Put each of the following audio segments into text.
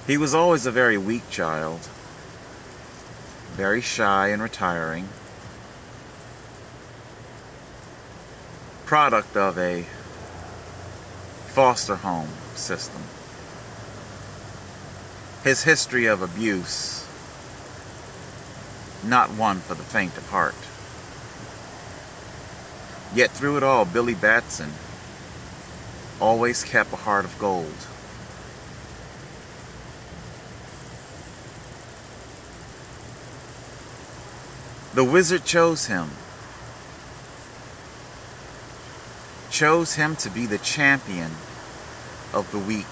He was always a very weak child, very shy and retiring, product of a foster home system. His history of abuse, not one for the faint of heart. Yet through it all, Billy Batson always kept a heart of gold. The wizard chose him to be the champion of the weak,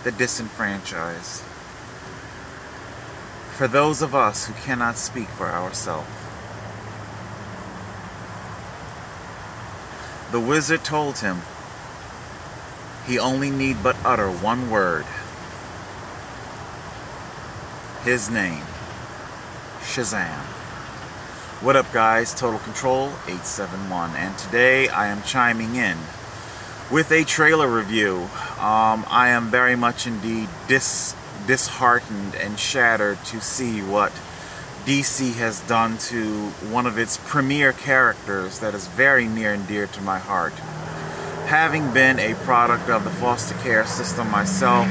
the disenfranchised, for those of us who cannot speak for ourselves. The wizard told him he only need but utter one word. His name, Shazam. What up, guys? Total Control 871, and today I am chiming in with a trailer review. I am very much indeed disheartened and shattered to see what DC has done to one of its premier characters that is very near and dear to my heart. Having been a product of the foster care system myself,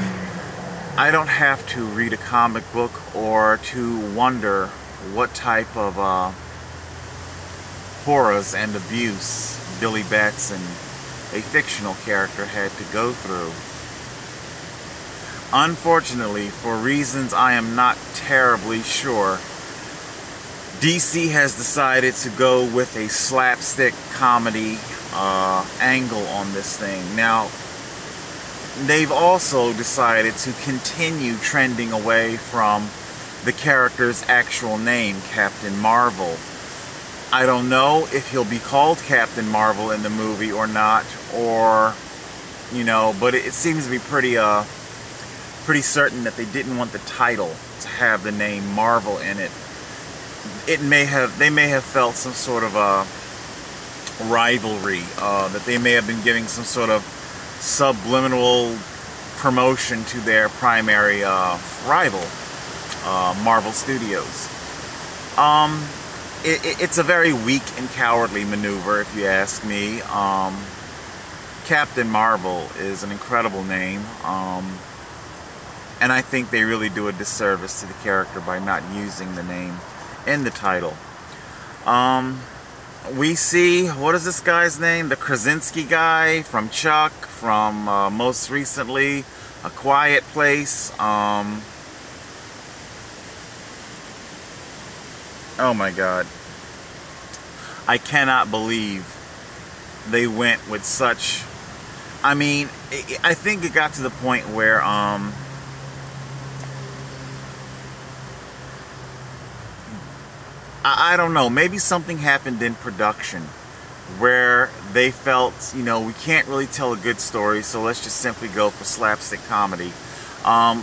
I don't have to read a comic book or to wonder what type of horrors and abuse Billy Batson, a fictional character, had to go through. Unfortunately, for reasons I am not terribly sure, DC has decided to go with a slapstick comedy angle on this thing. Now, they've also decided to continue trending away from the character's actual name, Captain Marvel. I don't know if he'll be called Captain Marvel in the movie or not, or, you know, but it seems to be pretty certain that they didn't want the title to have the name Marvel in it. They may have felt some sort of a rivalry, that they may have been giving some sort of subliminal promotion to their primary rival, Marvel Studios. It's a very weak and cowardly maneuver, if you ask me. Captain Marvel is an incredible name, and I think they really do a disservice to the character by not using the name in the title. We see, what is this guy's name? The Krasinski guy from Chuck, from most recently A Quiet Place. Oh my God. I cannot believe they went with such... I mean, I think it got to the point where I don't know, maybe something happened in production where they felt, you know, we can't really tell a good story, so let's just simply go for slapstick comedy.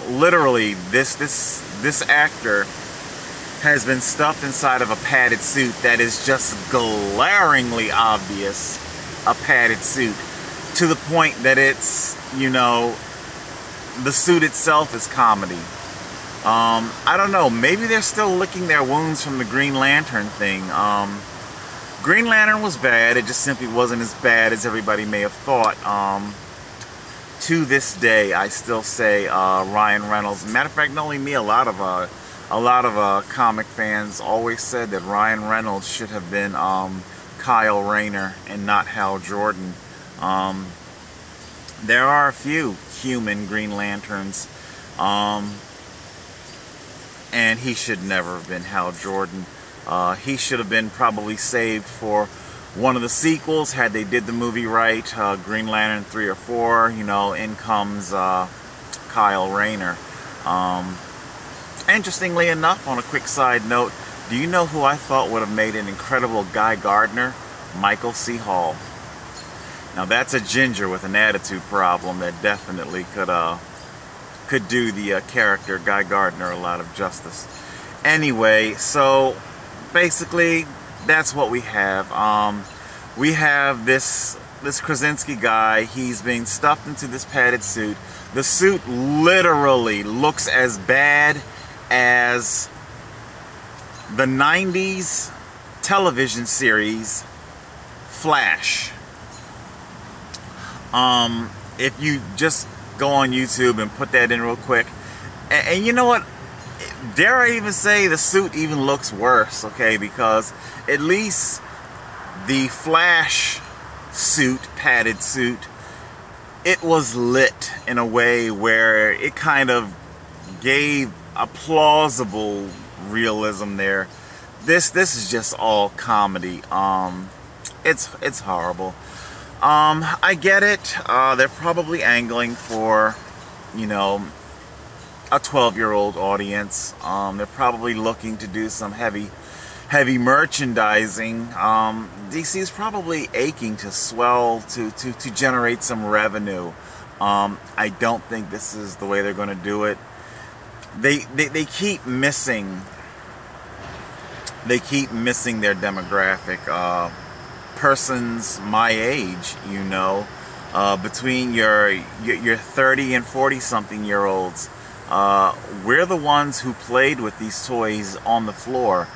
Literally, this actor has been stuffed inside of a padded suit that is just glaringly obvious a padded suit, to the point that it's, you know, the suit itself is comedy. I don't know, maybe they're still licking their wounds from the Green Lantern thing. Green Lantern was bad, it just simply wasn't as bad as everybody may have thought. To this day, I still say Ryan Reynolds. Matter of fact, not only me, a lot of comic fans always said that Ryan Reynolds should have been Kyle Rayner and not Hal Jordan. There are a few human Green Lanterns, and he should never have been Hal Jordan. He should have been probably saved for one of the sequels had they did the movie right. Green Lantern 3 or 4, you know, in comes Kyle Rayner. Interestingly enough, on a quick side note, do you know who I thought would have made an incredible Guy Gardner? Michael C. Hall. Now that's a ginger with an attitude problem that definitely could do the character Guy Gardner a lot of justice. Anyway, so basically that's what we have. We have this this Krasinski guy, he's being stuffed into this padded suit. The suit literally looks as bad as the 90s television series Flash. If you just go on YouTube and put that in real quick, and you know what, dare I even say the suit even looks worse, okay, because at least the Flash suit, padded suit, it was lit in a way where it kind of gave a plausible realism there. This is just all comedy. It's horrible. I get it. They're probably angling for, you know, a 12-year-old audience. They're probably looking to do some heavy merchandising. DC is probably aching to swell, to generate some revenue. I don't think this is the way they're going to do it. They keep missing. They keep missing their demographic. Persons my age, you know, between your 30 and 40 something year olds. We're the ones who played with these toys on the floor.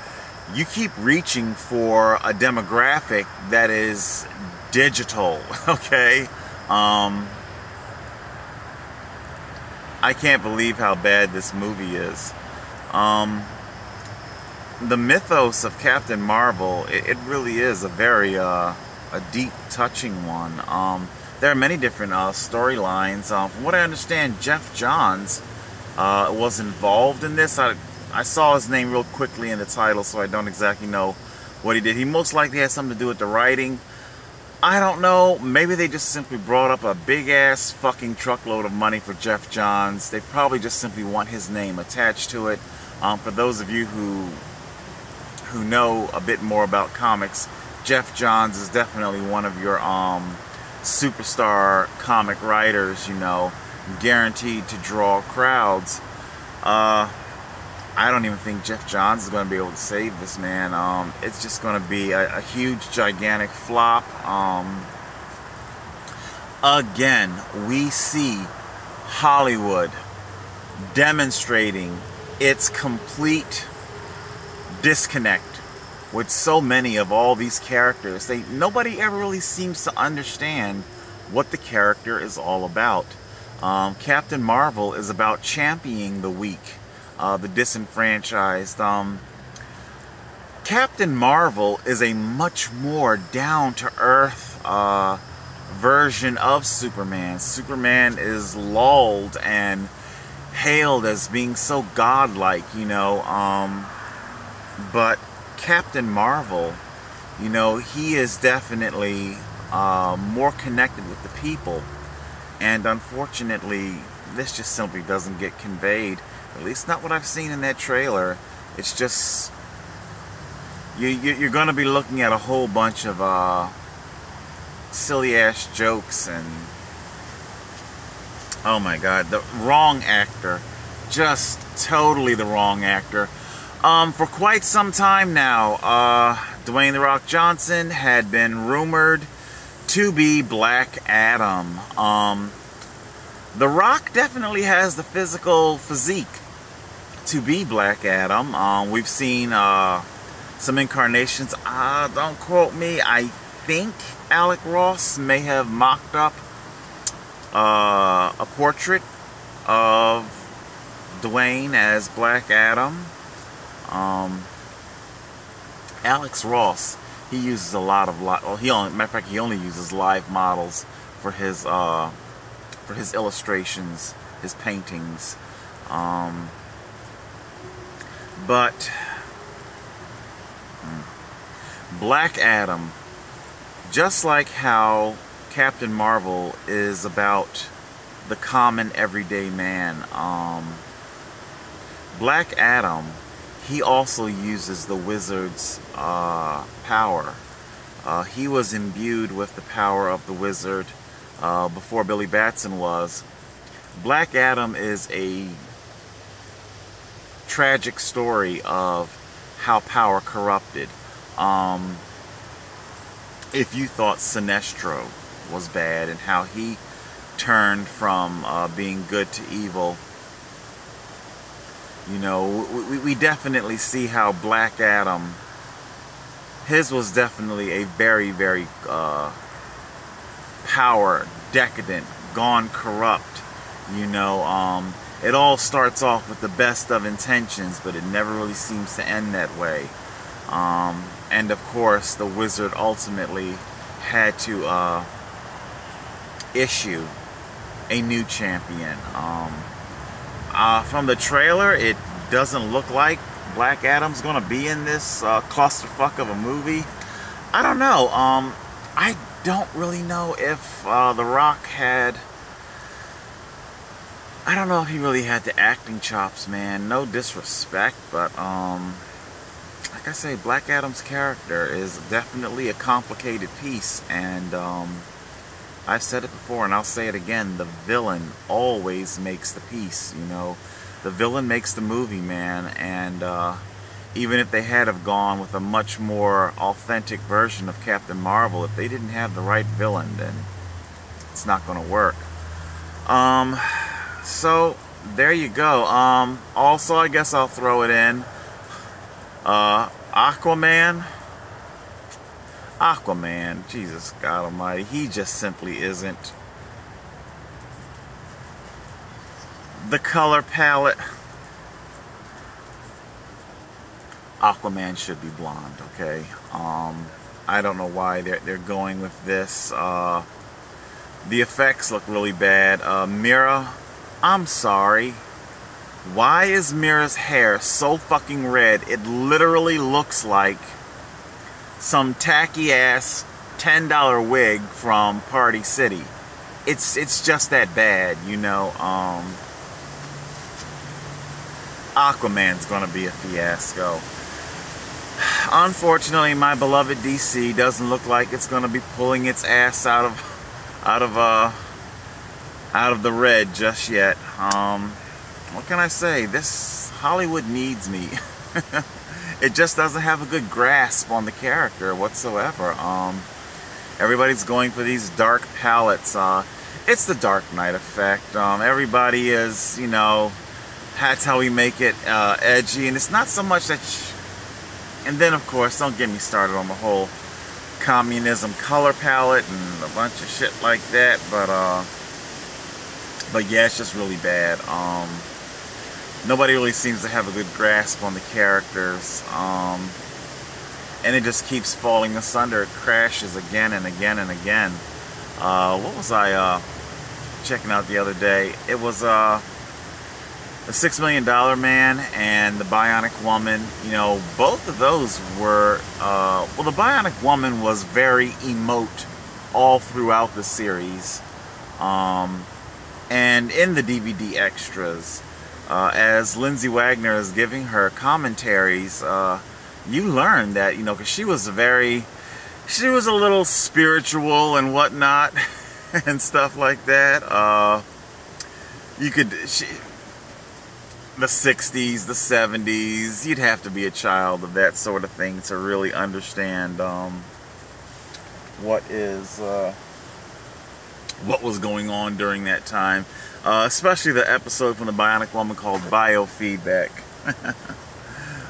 You keep reaching for a demographic that is digital, okay? I can't believe how bad this movie is. The mythos of Captain Marvel, it really is a very a deep, touching one. There are many different storylines. From what I understand, Jeff Johns was involved in this. I saw his name real quickly in the title, so I don't exactly know what he did. He most likely had something to do with the writing. I don't know. Maybe they just simply brought up a big-ass fucking truckload of money for Jeff Johns. They probably just simply want his name attached to it. For those of you who know a bit more about comics, Jeff Johns is definitely one of your superstar comic writers, you know, guaranteed to draw crowds. I don't even think Jeff Johns is going to be able to save this, man. It's just going to be a huge, gigantic flop. Again, we see Hollywood demonstrating its complete disconnect with so many of all these characters. Nobody ever really seems to understand what the character is all about. Captain Marvel is about championing the weak, the disenfranchised. Captain Marvel is a much more down-to-earth version of Superman. Superman is lulled and hailed as being so godlike, you know, but Captain Marvel, you know, he is definitely more connected with the people, and unfortunately this just simply doesn't get conveyed, at least not what I've seen in that trailer. It's just you're going to be looking at a whole bunch of silly ass jokes, and oh my god, the wrong actor, just totally the wrong actor. For quite some time now, Dwayne "The Rock" Johnson had been rumored to be Black Adam. The Rock definitely has the physical physique to be Black Adam. We've seen some incarnations. Don't quote me. I think Alec Ross may have mocked up a portrait of Dwayne as Black Adam. Alex Ross, he uses a lot of matter of fact, he only uses live models for his illustrations, his paintings. But Black Adam, just like how Captain Marvel is about the common everyday man, Black Adam, he also uses the wizard's power. He was imbued with the power of the wizard before Billy Batson was. Black Adam is a tragic story of how power corrupted. If you thought Sinestro was bad and how he turned from being good to evil. You know, we definitely see how Black Adam, his was definitely a very, very power decadent, gone corrupt. You know, it all starts off with the best of intentions, but it never really seems to end that way. And of course, the Wizard ultimately had to issue a new champion. From the trailer, it doesn't look like Black Adam's gonna be in this clusterfuck of a movie. I don't know. I don't really know if The Rock had... I don't know if he really had the acting chops, man. No disrespect, but like I say, Black Adam's character is definitely a complicated piece, and I've said it before and I'll say it again, the villain always makes the piece, you know. The villain makes the movie, man, and even if they had have gone with a much more authentic version of Captain Marvel, if they didn't have the right villain, then it's not going to work. So there you go. Also, I guess I'll throw it in. Aquaman, Jesus God Almighty, he just simply isn't. The color palette, Aquaman should be blonde, okay? I don't know why they're going with this. The effects look really bad. Mira, I'm sorry. Why is Mira's hair so fucking red? It literally looks like some tacky ass $10 wig from Party City. It's just that bad, you know. Aquaman's gonna be a fiasco. Unfortunately, my beloved DC doesn't look like it's gonna be pulling its ass out of the red just yet. What can I say? This Hollywood needs me. It just doesn't have a good grasp on the character whatsoever. Everybody's going for these dark palettes. It's the Dark Knight effect. Everybody is, you know, that's how we make it edgy, and it's not so much that. And then, of course, don't get me started on the whole communism color palette and a bunch of shit like that. But yeah, it's just really bad. Nobody really seems to have a good grasp on the characters, and it just keeps falling asunder. It crashes again and again and again. What was I checking out the other day? It was the $6 Million Man and the Bionic Woman. You know, both of those were well, the Bionic Woman was very emote all throughout the series, and in the DVD extras, as Lindsay Wagner is giving her commentaries, you learn that, you know, because she was a little spiritual and whatnot and stuff like that. The 60s, the 70s, you'd have to be a child of that sort of thing to really understand what was going on during that time. Especially the episode from the Bionic Woman called Biofeedback.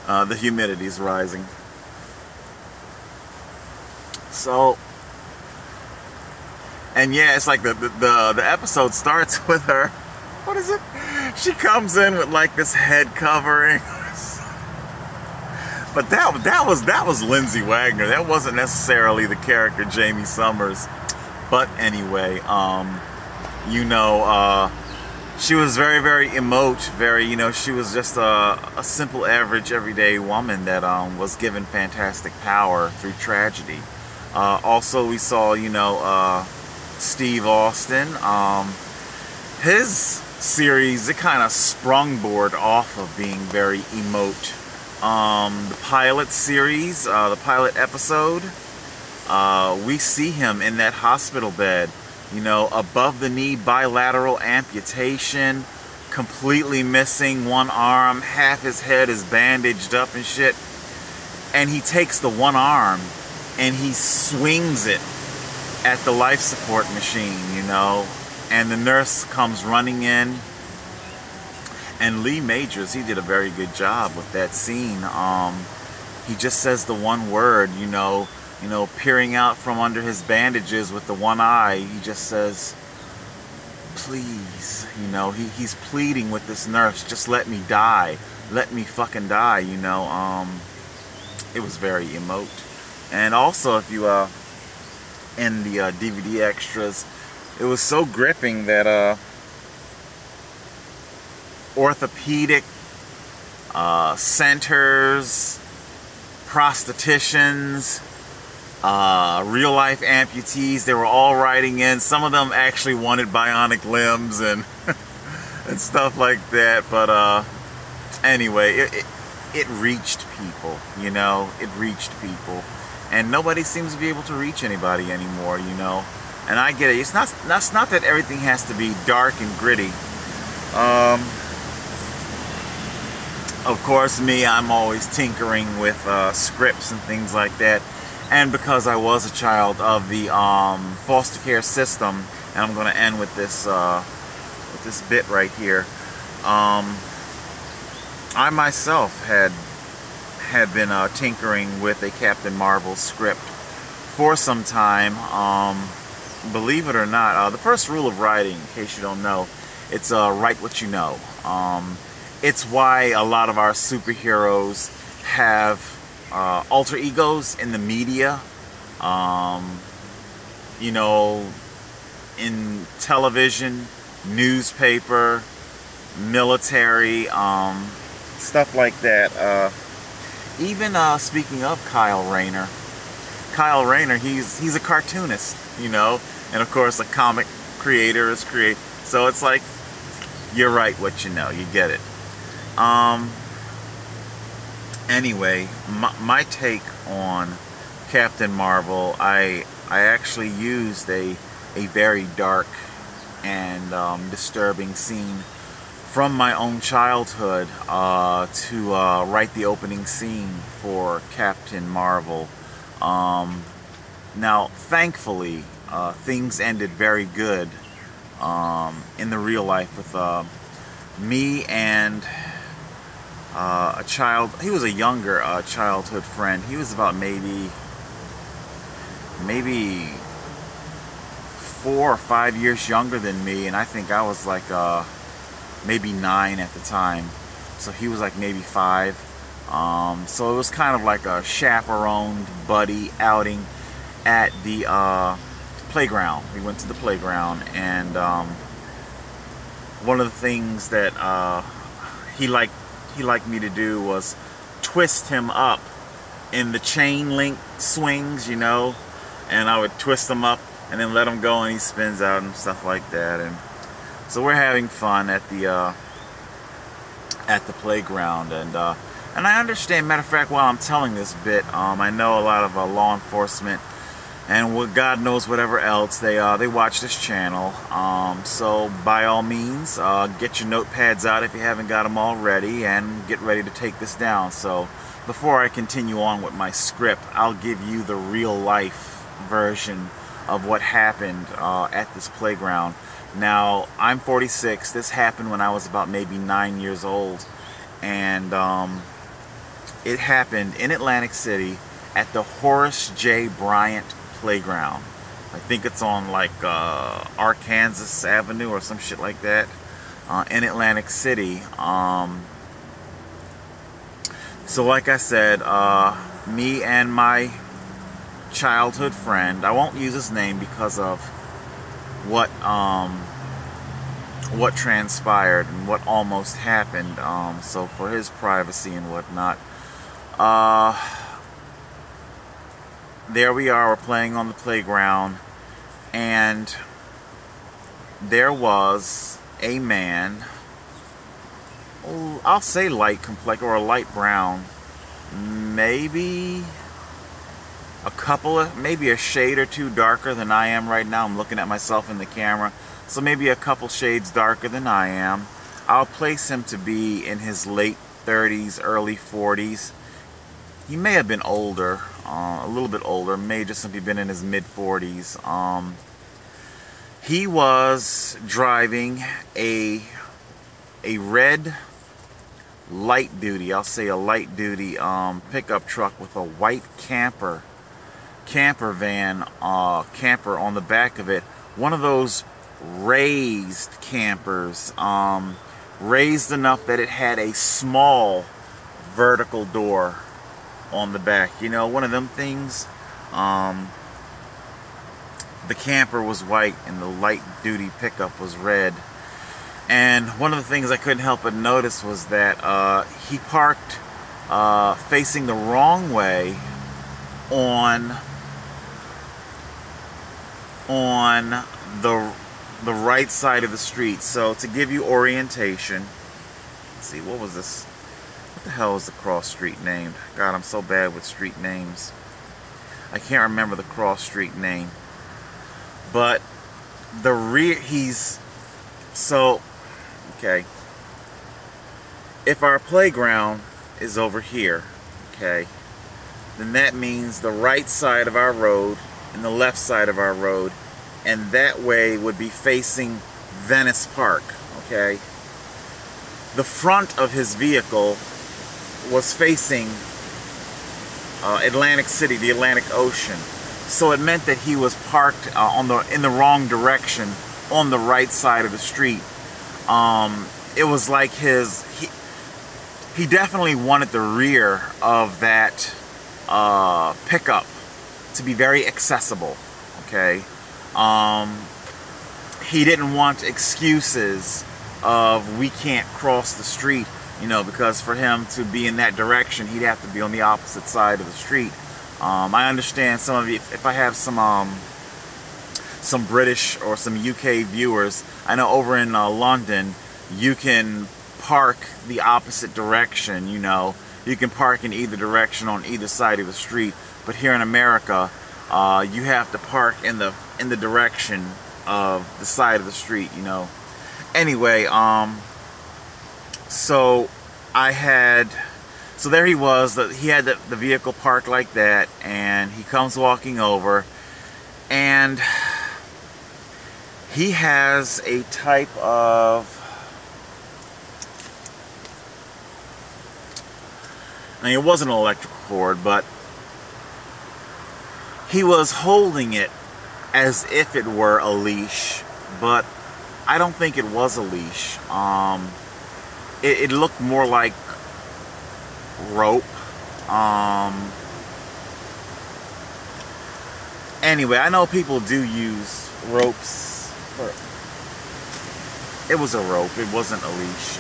The humidity's rising. So, and yeah, it's like the episode starts with her. What is it? She comes in with like this head covering. But that was Lindsay Wagner. That wasn't necessarily the character Jamie Summers. But anyway, you know, she was very, very emote, very, you know, she was just a simple, average, everyday woman that was given fantastic power through tragedy. Also, we saw, you know, Steve Austin. His series, it kind of sprungboard off of being very emote. The pilot series, the pilot episode, we see him in that hospital bed. You know, above the knee bilateral amputation, completely missing one arm, half his head is bandaged up and shit. And he takes the one arm and he swings it at the life support machine, you know, and the nurse comes running in, and Lee Majors, he did a very good job with that scene. He just says the one word, you know, peering out from under his bandages with the one eye, he just says, please, you know, he's pleading with this nurse, just let me die, let me fucking die, you know. It was very emote. And also, if you in the DVD extras, it was so gripping that orthopedic centers, prostitutions, real life amputees, they were all writing in. Some of them actually wanted bionic limbs and and stuff like that. But anyway, it reached people, you know, it reached people. And nobody seems to be able to reach anybody anymore, you know. And I get it. It's not that everything has to be dark and gritty. Of course, me, I'm always tinkering with scripts and things like that. And because I was a child of the foster care system, and I'm going to end with this bit right here. I myself had been tinkering with a Captain Marvel script for some time. Believe it or not, the first rule of writing, in case you don't know, it's write what you know. It's why a lot of our superheroes have alter egos in the media, you know, in television, newspaper, military, stuff like that. Even speaking of Kyle Rayner, he's a cartoonist, you know, and of course a comic creator is so it's like, you're right what you know, you get it. Anyway, my take on Captain Marvel, I actually used a very dark and disturbing scene from my own childhood to write the opening scene for Captain Marvel. Now, thankfully, things ended very good in the real life with me and a child. He was a younger childhood friend. He was about maybe 4 or 5 years younger than me, and I think I was like maybe 9 at the time, so he was like maybe 5. So it was kind of like a chaperoned buddy outing at the playground. We went to the playground, and one of the things that he liked me to do was twist him up in the chain link swings, you know, and I would twist him up and then let him go, and he spins out and stuff like that. And so we're having fun at the playground, and I understand. Matter of fact, while I'm telling this bit, I know a lot of law enforcement and what God knows whatever else, they watch this channel. So by all means, get your notepads out if you haven't got them already, and get ready to take this down. So before I continue on with my script, I'll give you the real life version of what happened at this playground. Now, I'm 46. This happened when I was about maybe 9 years old, and it happened in Atlantic City at the Horace J. Bryant Playground. I think it's on like Arkansas Avenue or some shit like that in Atlantic City. So like I said, me and my childhood friend, I won't use his name because of what transpired and what almost happened, so for his privacy and whatnot, there we are, we're playing on the playground, and there was a man, I'll say light complexion, or a light brown, maybe maybe a shade or two darker than I am right now. I'm looking at myself in the camera, so maybe a couple shades darker than I am. I'll place him to be in his late 30s, early 40s. He may have been older. a little bit older, may just simply been in his mid-40s. He was driving a red light duty, I'll say a light duty pickup truck with a white camper van, camper on the back of it. One of those raised campers, raised enough that it had a small vertical door on the back. You know, one of them things. The camper was white and the light duty pickup was red. And one of the things I couldn't help but notice was that he parked facing the wrong way on the right side of the street. So to give you orientation, let's see, what was this? What the hell is the cross street named? God, I'm so bad with street names. I can't remember the cross street name. But the rear, okay, if our playground is over here, okay, then that means the right side of our road and the left side of our road, and that way would be facing Venice Park, okay? The front of his vehicle was facing Atlantic City, the Atlantic Ocean. So it meant that he was parked in the wrong direction on the right side of the street. It was like he definitely wanted the rear of that pickup to be very accessible, okay? He didn't want excuses of we can't cross the street, you know, because for him to be in that direction, he'd have to be on the opposite side of the street. I understand some of you, if I have some British or some UK viewers, I know over in London, you can park the opposite direction, you know. You can park in either direction on either side of the street. But here in America, you have to park in the direction of the side of the street, you know. Anyway, so there he was, he had the vehicle parked like that, and he comes walking over, and he has a type of, I mean, it wasn't an electrical cord, but he was holding it as if it were a leash, but I don't think it was a leash. It looked more like rope. Anyway, I know people do use ropes. It was a rope, it wasn't a leash.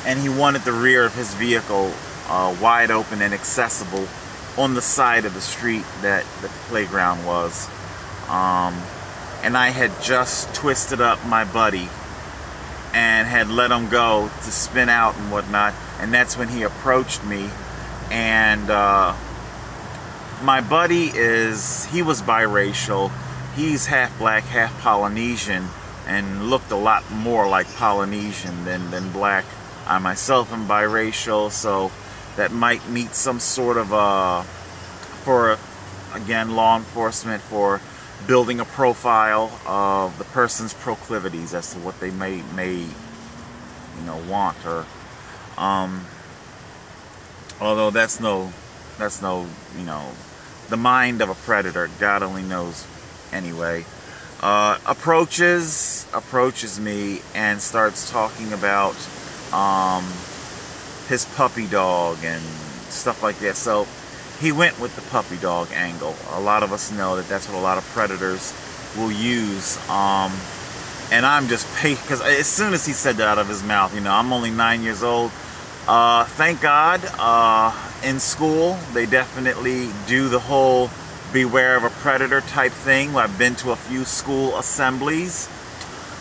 And he wanted the rear of his vehicle wide open and accessible on the side of the street that the playground was. And I had just twisted up my buddy and had let him go to spin out and whatnot, and that's when he approached me. And my buddy he was biracial. He's half black, half Polynesian, and looked a lot more like Polynesian than black. I myself am biracial, so that might meet some sort of for again, law enforcement, for building a profile of the person's proclivities as to what they may you know, want, or although that's no you know, the mind of a predator, God only knows. Anyway, approaches me and starts talking about his puppy dog and stuff like that. So he went with the puppy dog angle. A lot of us know that that's what a lot of predators will use. And I'm just patient, because as soon as he said that out of his mouth, you know, I'm only 9 years old. Thank God, in school, they definitely do the whole beware of a predator type thing. I've been to a few school assemblies.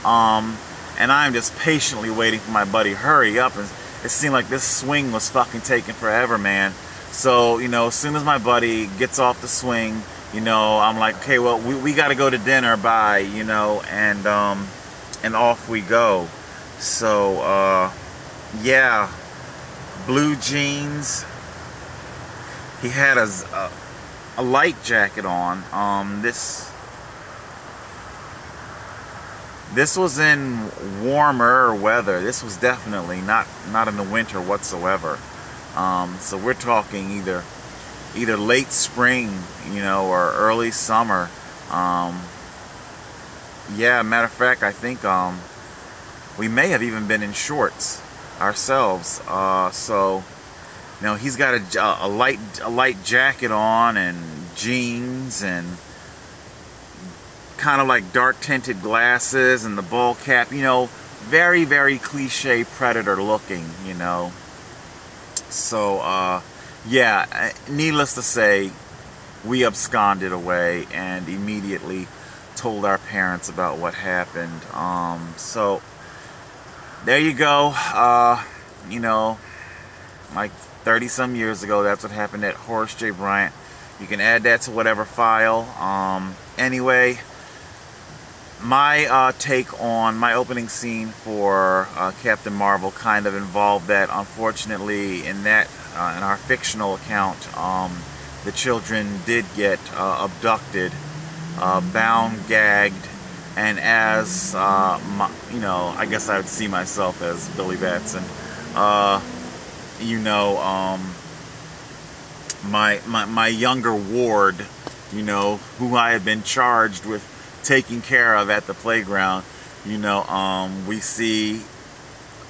And I'm just patiently waiting for my buddy to hurry up. And it seemed like this swing was fucking taking forever, man. So, you know, as soon as my buddy gets off the swing, you know, I'm like, okay, well, we got to go to dinner, bye, you know, and off we go. So, yeah, blue jeans, he had a light jacket on. This was in warmer weather. This was definitely not in the winter whatsoever. So we're talking either late spring, you know, or early summer. Yeah, matter of fact, I think we may have even been in shorts ourselves. So, you know, he's got a light jacket on and jeans and kind of like dark tinted glasses and the ball cap. You know, very, very cliche Predator looking. You know. So, yeah, needless to say, we absconded away and immediately told our parents about what happened. So there you go. You know, like 30 some years ago, that's what happened at Horace J. Bryant. You can add that to whatever file. Anyway, my take on my opening scene for Captain Marvel kind of involved that. Unfortunately, in our fictional account, the children did get abducted, bound, gagged, and as you know, I guess I would see myself as Billy Batson. You know, my younger ward, you know, who I had been charged with taking care of at the playground, you know, we see,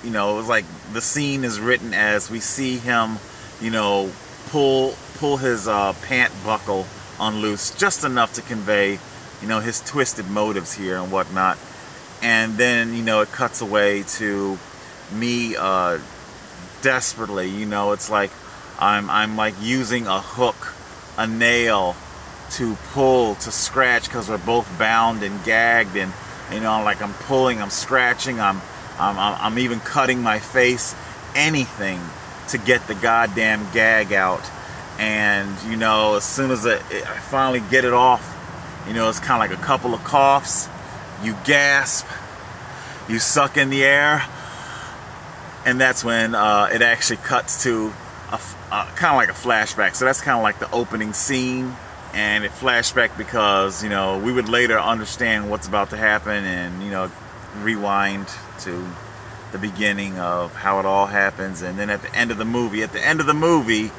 you know, it was like the scene is written as we see him, you know, pull his pant buckle unloose, just enough to convey, you know, his twisted motives here and whatnot. And then, you know, it cuts away to me desperately, you know, it's like I'm like using a hook, a nail, to pull, to scratch, because we're both bound and gagged, and you know, like I'm pulling, I'm scratching, I'm even cutting my face, anything to get the goddamn gag out. And you know, as soon as I finally get it off, you know, it's kind of like a couple of coughs, you gasp, you suck in the air, and that's when it actually cuts to kind of like a flashback. So that's kind of like the opening scene. And it flashback because, you know, we would later understand what's about to happen and, you know, rewind to the beginning of how it all happens. And then at the end of the movie,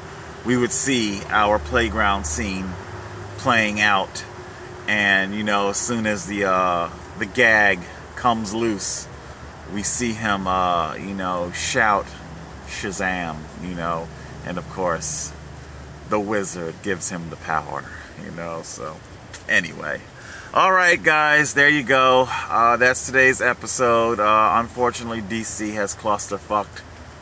we would see our playground scene playing out. And, you know, as soon as the gag comes loose, we see him, you know, shout Shazam, you know, and of course, the wizard gives him the power, you know. So anyway, all right guys, there you go. That's today's episode. Unfortunately, DC has clusterfucked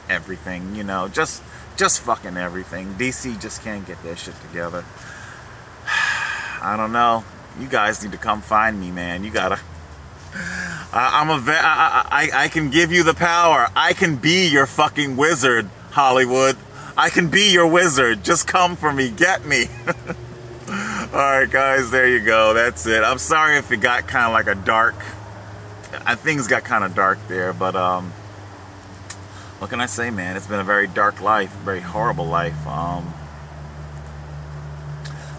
everything, you know, just fucking everything. DC just can't get their shit together. I don't know, you guys need to come find me, man. You gotta I can give you the power. I can be your fucking wizard, Hollywood. I can be your wizard. Just come for me. Get me. Alright guys, there you go. That's it. I'm sorry if it got kind of like a dark... things got kind of dark there, but what can I say, man? It's been a very dark life, very horrible life.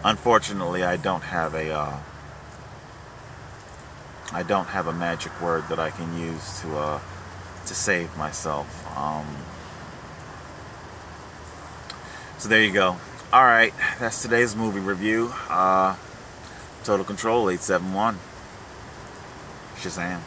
Unfortunately, I don't have a magic word that I can use to save myself. So there you go. Alright, that's today's movie review. Total Control 871. Shazam.